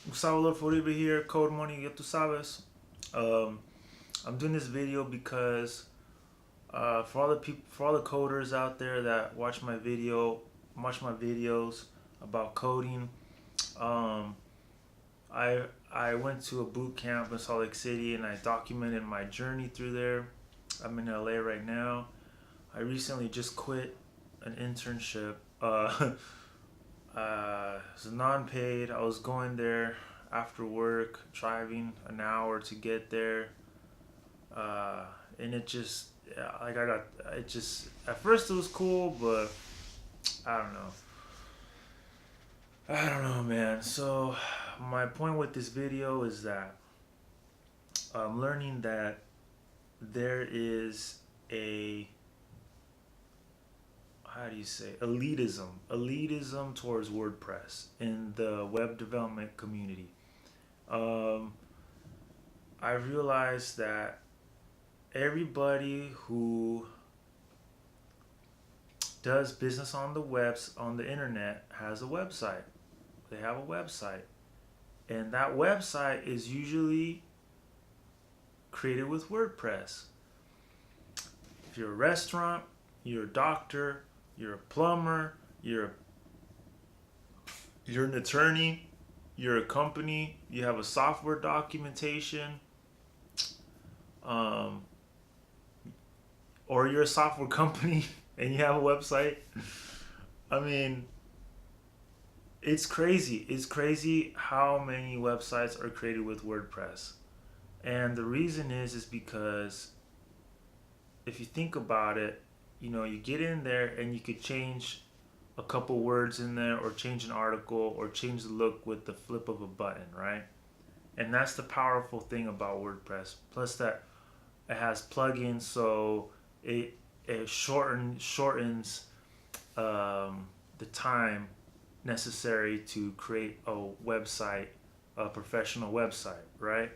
Gustavo Uribe here, Code Money, ya tú sabes. Um, I'm doing this video because for all the people, for all the coders out there that watch my videos about coding. Um, I I went to a boot camp in Salt Lake City and I documented my journey through there. I'm in LA right now. I recently just quit an internship. It was non-paid. I was going there after work, driving an hour to get there, uh, and it just like I got it just at first it was cool, but I don't know. I don't know, man. So my point with this video is that I'm learning that there is a how do you say elitism towards WordPress in the web development community. um, I realized that everybody who does business on the internet has a website. They have a website, and that website is usually created with WordPress. If you're a restaurant, you're a doctor, you're a plumber, you're an attorney, you're a company, you have a software documentation, um, or you're a software company and you have a website. I mean, it's crazy. It's crazy how many websites are created with WordPress. And the reason is because if you think about it, you get in there and you could change a couple words in there or change an article or change the look with the flip of a button, right? And that's the powerful thing about WordPress. Plus that it has plugins, so it shortens the time necessary to create a website, a professional website, right?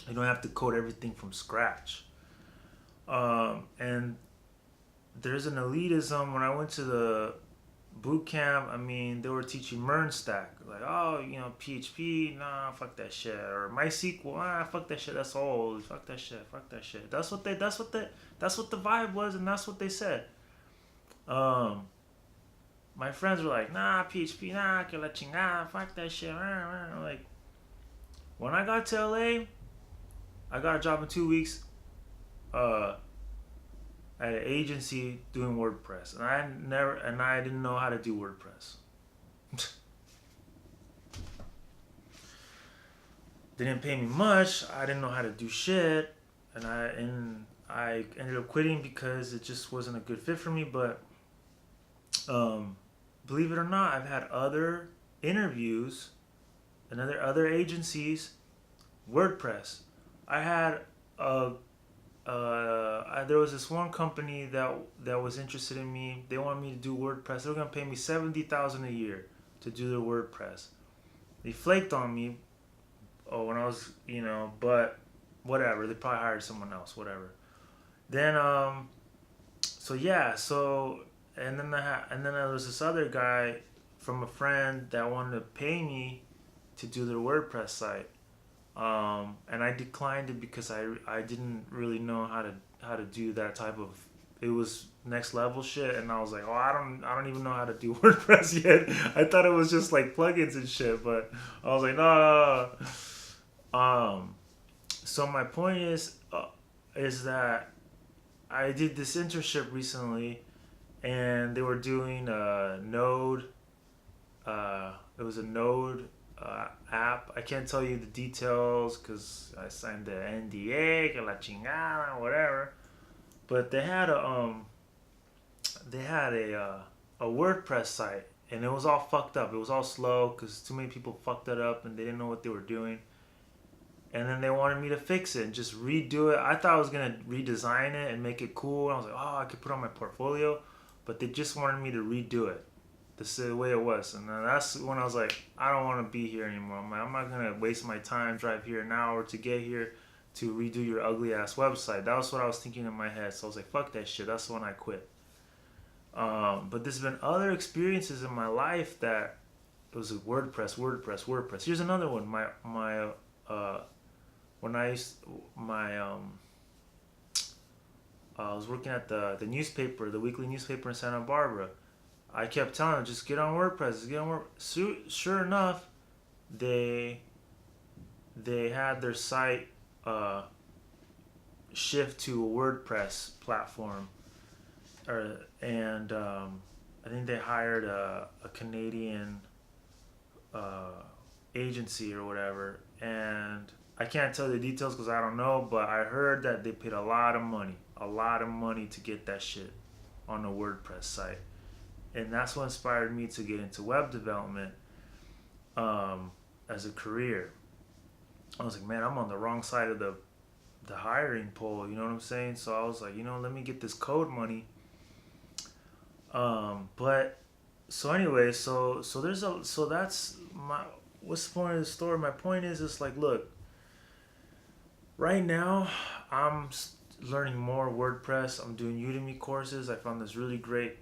You don't have to code everything from scratch. And there's an elitism. When I went to the boot camp, I mean, they were teaching MERN stack. Like, oh, PHP, nah, fuck that shit. Or MySQL, fuck that shit. That's old. Fuck that shit. Fuck that shit. That's what the vibe was, and that's what they said. Um, my friends were like, nah, PHP, nah, que la chingada, fuck that shit. Like, when I got to LA, I got a job in 2 weeks. Uh, at an agency doing WordPress, and I didn't know how to do WordPress. They didn't pay me much. I didn't know how to do shit, and I ended up quitting because it just wasn't a good fit for me. But um, believe it or not, I've had other interviews and other agencies. WordPress. I had a there was this one company that was interested in me. They wanted me to do WordPress. They were gonna pay me $70,000 a year to do their WordPress. They flaked on me. Oh, when I was, but whatever. They probably hired someone else. Whatever. Then so yeah, and then there was this other guy from a friend that wanted to pay me to do their WordPress site. And I declined it because I didn't really know how to do that type of, it was next level shit, and I was like, oh, I don't even know how to do WordPress yet. I thought it was just like plugins and shit, but I was like, no, no, no. So my point is that I did this internship recently, and they were doing a Node. It was a Node app. I can't tell you the details because I signed the NDA, que la chingada, whatever. But they had a WordPress site, and it was all fucked up. It was all slow because too many people fucked it up and they didn't know what they were doing. And then they wanted me to fix it and just redo it. I thought I was gonna redesign it and make it cool. I was like, oh, I could put it on my portfolio, but they just wanted me to redo it. This is the way it was, and then that's when I was like, I don't want to be here anymore. I'm not gonna waste my time, drive here an hour to get here to redo your ugly ass website. That was what I was thinking in my head. So I was like, fuck that shit. That's when I quit. But there's been other experiences in my life that was a WordPress. Here's another one. My when I used my I was working at the newspaper, the weekly newspaper in Santa Barbara. I kept telling them, just get on WordPress, just get on WordPress. Sure enough, they they had their site uh, shift to a WordPress platform, and I think they hired a Canadian uh, agency or whatever. And I can't tell the details because I don't know, but I heard that they paid a lot of money to get that shit on a WordPress site, and that's what inspired me to get into web development as a career. I was like, man, I'm on the wrong side of the hiring pole. You know what I'm saying? So I was like, let me get this code money. But so anyway, so that's my what's the point of the story? My point is, it's like, look, right now I'm learning more WordPress. I'm doing Udemy courses. I found this really great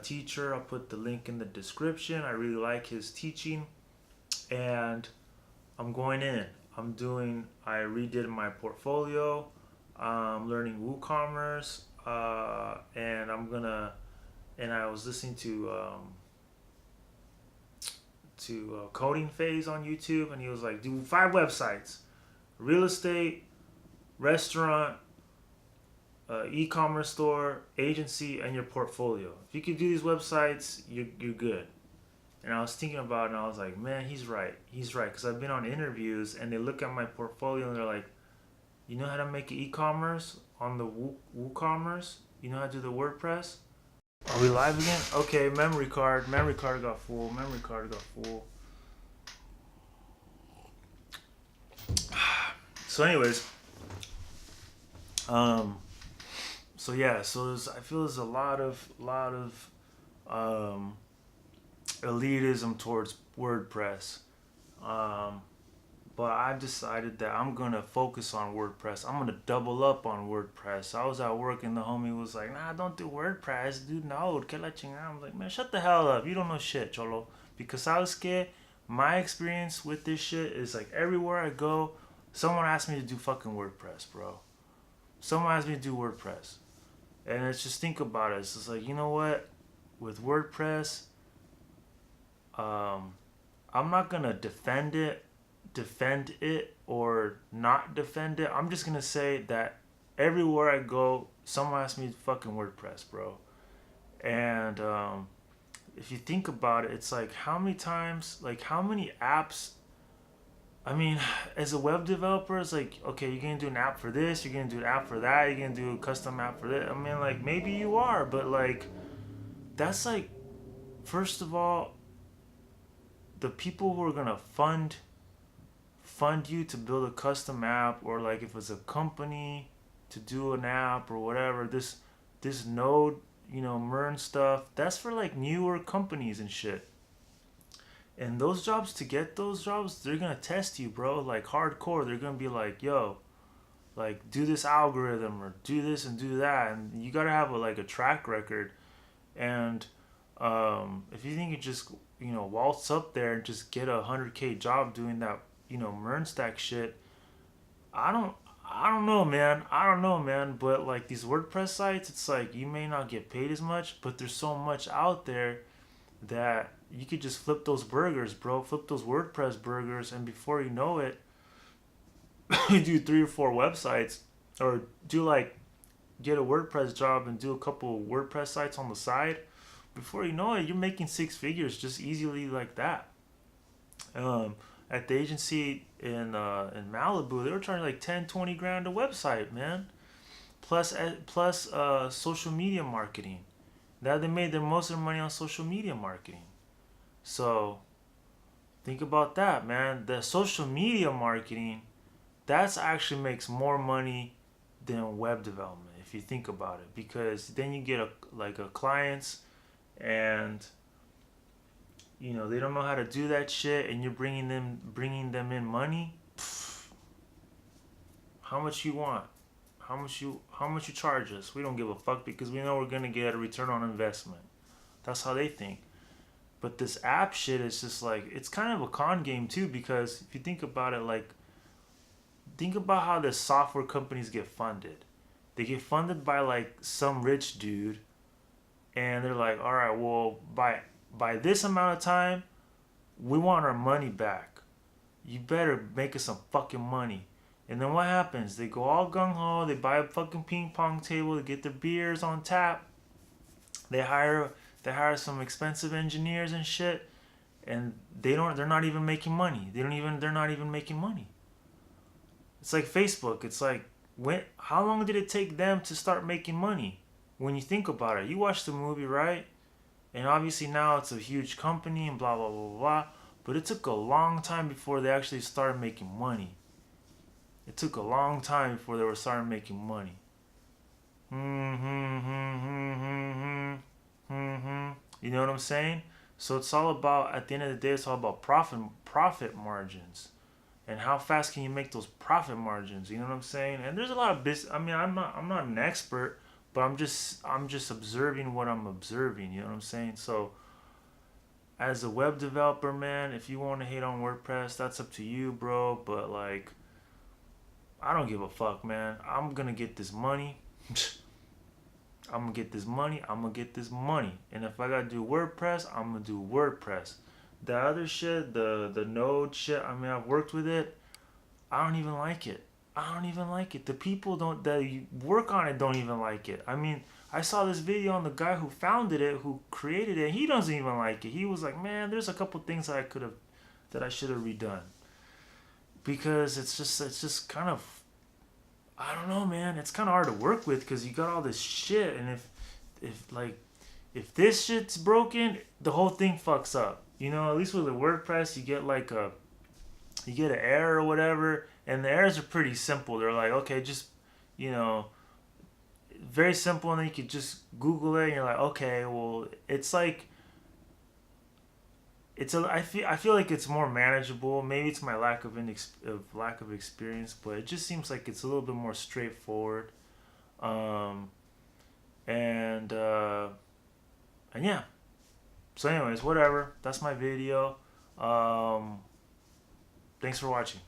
teacher. I'll put the link in the description. I really like his teaching, and I'm going in. I redid my portfolio. I'm learning WooCommerce, and I was listening to Coding Phase on YouTube, and he was like, do 5 websites: real estate, restaurant, e-commerce store, agency, and your portfolio. If you could do these websites, you're good. And I was thinking about it, and I was like, man, he's right. He's right. Because I've been on interviews, and they look at my portfolio, and they're like, you know how to make e-commerce on the WooCommerce? You know how to do the WordPress? Are we live again? Okay, memory card. Memory card got full. Memory card got full. So anyways, so yeah, I feel there's a lot of elitism towards WordPress. But I decided that I'm gonna focus on WordPress. I'm gonna double up on WordPress. I was at work and the homie was like, nah, don't do WordPress, do Node, que la chingada. I'm like, man, shut the hell up. You don't know shit, cholo. Because I was scared. My experience with this shit is like everywhere I go, someone asks me to do fucking WordPress, bro. Someone asks me to do WordPress. And it's just, think about it. It's just like, you know what? With WordPress, I'm not gonna defend it or not defend it. I'm just gonna say that everywhere I go, someone asks me fucking WordPress, bro. And if you think about it, it's like, how many times, like how many apps. I mean, as a web developer, it's like, okay, you're gonna do an app for this, you're gonna do an app for that, you're gonna do a custom app for that. I mean, like, maybe you are, but like, that's like, first of all, the people who are gonna fund you to build a custom app, or like if it's a company to do an app or whatever, this node, MERN stuff, that's for like newer companies and shit. And those jobs, to get those jobs, they're gonna test you, bro, like hardcore. They're gonna be like, yo, like, do this algorithm or do this and do that, and you gotta have a track record. And if you think you just waltz up there and just get a 100K job doing that MERN stack shit, I don't know, man. I don't know, man. But like these WordPress sites, it's like you may not get paid as much, but there's so much out there that you could just flip those burgers, bro. Flip those WordPress burgers, and before you know it, you do 3 or 4 websites, or get a WordPress job and do a couple WordPress sites on the side. Before you know it, you're making 6 figures just easily like that. At the agency in Malibu, they were charging like 10, 20 grand a website, man. Plus social media marketing. Now they made most of their money on social media marketing. So think about that, man. The social media marketing, that's actually makes more money than web development if you think about it, because then you get a clients, and they don't know how to do that shit, and you're bringing them in money. Pfft. How much you want? How much you charge us? We don't give a fuck, because we know we're gonna get a return on investment. That's how they think. But this app shit is just like, it's kind of a con game too, because if you think about it, like, think about how the software companies get funded. They get funded by like some rich dude, and they're like, all right, well, by this amount of time, we want our money back. You better make us some fucking money. And then what happens? They go all gung ho. They buy a fucking ping pong table. They get their beers on tap. They hire they hire some expensive engineers and shit, and they're not even making money. They're not even making money. It's like Facebook. It's like, how long did it take them to start making money? When you think about it, you watch the movie, right? And obviously now it's a huge company and blah blah blah blah blah. But it took a long time before they actually started making money. It took a long time before they were starting making money. You know what I'm saying? So it's all about, at the end of the day, it's all about profit margins, and how fast can you make those profit margins? You know what I'm saying? And there's a lot of business. I mean, I'm not an expert, but I'm just observing what I'm observing. You know what I'm saying? So as a web developer, man, if you want to hate on WordPress, that's up to you, bro. But like, I don't give a fuck, man. I'm gonna get this money. I'm gonna get this money. I'm gonna get this money. And if I gotta do WordPress, I'm gonna do WordPress. The other shit, the Node shit, I mean, I've worked with it. I don't even like it. I don't even like it. The people that you work on it don't even like it. I mean, I saw this video on the guy who founded it, who created it. He doesn't even like it. He was like, man, there's a couple things that I should have redone, because it's just kind of, I don't know, man. It's kind of hard to work with because you got all this shit, and if this shit's broken, the whole thing fucks up. You know, at least with the WordPress, you get an error or whatever, and the errors are pretty simple. They're like, okay, just, you know, very simple, and then you could just Google it, and you're like, okay, well, it's like, I feel like it's more manageable. Maybe it's my lack of experience, but it just seems like it's a little bit more straightforward. Um, and and yeah. So anyways, whatever. That's my video. Thanks for watching.